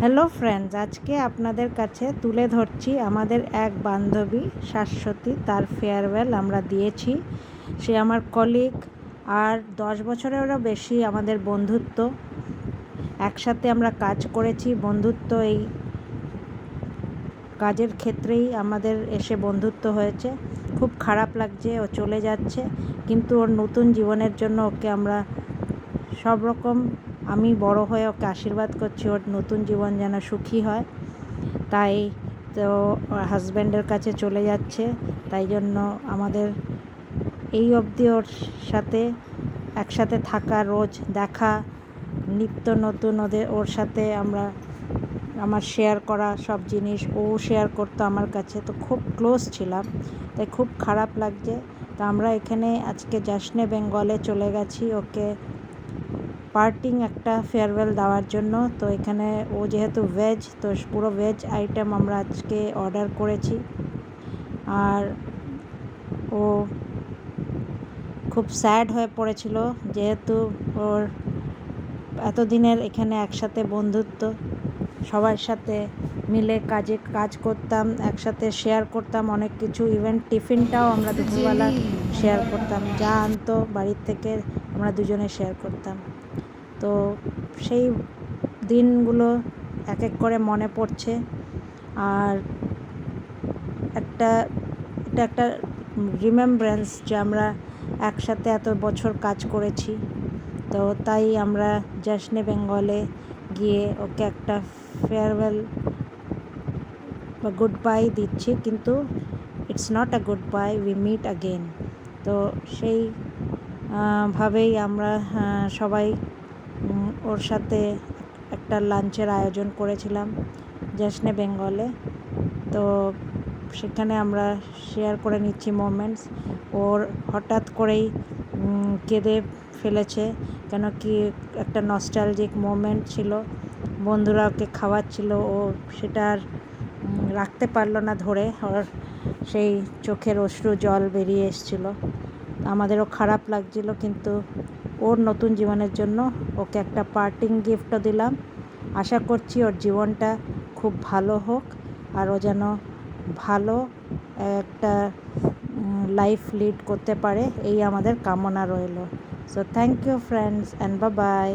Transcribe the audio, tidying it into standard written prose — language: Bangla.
হ্যালো ফ্রেন্ডস, আজকে আপনাদের কাছে তুলে ধরছি আমাদের এক বান্ধবী শাশ্বতী। তার ফেয়ারওয়েল আমরা দিয়েছি। সে আমার কলিগ, আর 10 বছরেরও বেশি আমাদের বন্ধুত্ব। একসাথে আমরা কাজ করেছি। বন্ধুত্ব এই কাজের ক্ষেত্রেই আমাদের এসে বন্ধুত্ব হয়েছে। খুব খারাপ লাগছে ও চলে যাচ্ছে, কিন্তু ওর নতুন জীবনের জন্য ওকে আমরা সব রকম, আমি বড় হয়ে ওকে আশীর্বাদ করছি ওর নতুন জীবন যেন সুখী হয়। তাই তো হাজব্যান্ডের কাছে চলে যাচ্ছে, তাই জন্য আমাদের এই অবধি ওর সাথে একসাথে থাকা, রোজ দেখা, নিত্য নতুন ওর সাথে আমার শেয়ার করা সব জিনিস ও শেয়ার করতো আমার কাছে, তো খুব ক্লোজ ছিলাম। তাই খুব খারাপ লাগছে। তো আমরা এখানে আজকে জশ্নে বেঙ্গলে চলে গেছি ওকে পার্টিং একটা ফেয়ারওয়েল দেওয়ার জন্য। তো এখানে ও যেহেতু ভেজ, তো পুরো ভেজ আইটেম আমরা আজকে অর্ডার করেছি। আর ও খুব স্যাড হয়ে পড়েছিল, যেহেতু ওর এতদিনের এখানে একসাথে বন্ধুত্ব, সবার সাথে মিলে কাজ করতাম, একসাথে শেয়ার করতাম অনেক কিছু। ইভেন টিফিনটাও আমরা দুপুরবেলা শেয়ার করতাম, যা আনতো বাড়ির থেকে আমরা দুজনে শেয়ার করতাম। তো সেই দিনগুলো এক এক করে মনে পড়ছে। আর এটা একটা রিমেম্ব্রেন্স যে আমরা একসাথে এত বছর কাজ করেছি। তো তাই আমরা জশ্নে বেঙ্গলে গিয়ে ওকে একটা ফেয়ারওয়েল বা গুড বাই দিচ্ছি, কিন্তু it's not a good bye, we meet again. তো সেই ভাবেই আমরা সবাই ওর সাথে একটা লাঞ্চের আয়োজন করেছিলাম জশ্নে বেঙ্গলে। তো সেখানে আমরা শেয়ার করে নিচ্ছি মোমেন্টস। ওর হঠাৎ করেই কেঁদে ফেলেছে, কেন কি একটা নস্টালজিক মোমেন্ট ছিল। বন্ধুরা ওকে খাওয়াচ্ছিল, ও সেটা আর রাখতে পারলো না ধরে, ওর সেই চোখের অশ্রু জল বেরিয়ে এসেছিল। আমাদেরও খারাপ লাগছিল, কিন্তু ওর নতুন জীবনের জন্য ওকে একটা পার্টিং গিফটও দিলাম। আশা করছি ওর জীবনটা খুব ভালো হোক, আর ও যেন ভালো একটা লাইফ লিড করতে পারে, এই আমাদের কামনা রইল। So thank you friends, and bye by.